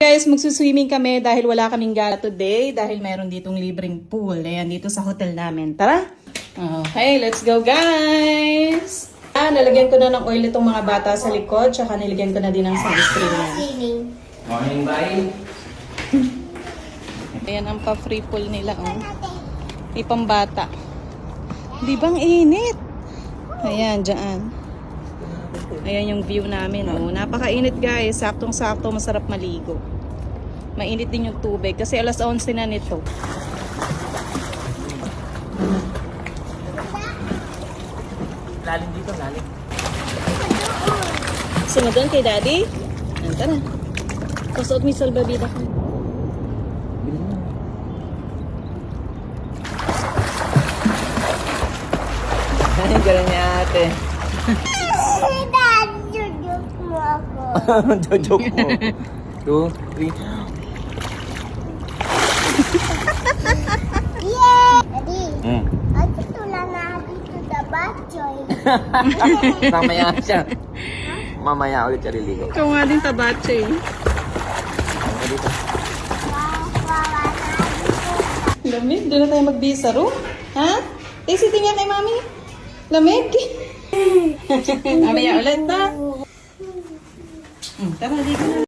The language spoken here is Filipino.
Guys, magsuswimming kami dahil wala kaming gala today dahil meron ditong libreng pool. Ayan, dito sa hotel namin. Tara! Okay, let's go guys! Nalagyan ko na ng oil itong mga bata sa likod, tsaka nilagyan ko na din ng sunscreen yan. Morning, bye! Ayan ang pa-free pool nila, oh. May pambata. Di bang init? Ayan, dyan. Ayan yung view namin, oh. Napakainit guys, saktong-sakto, masarap maligo. Mainit din yung tubig kasi alas 11 na nito. Lalim dito, lalim. Gusto mo doon kay daddy? Ayan, tara. Pasuot mo yung salbabida ko. Ay, gano'n niya ate. Jojoke mo. 2, 3. Daddy, Hmm. ate tula na dito sa batchoy. Mamaya siya. Mamaya ulit siya liligo. Ikaw nga din tabatse eh. Ano dito? Lamig, doon na tayo magbisaro. Ha? Tasty nga kay mami. Lamig. Mamaya ulit ha. Tara, di ka na.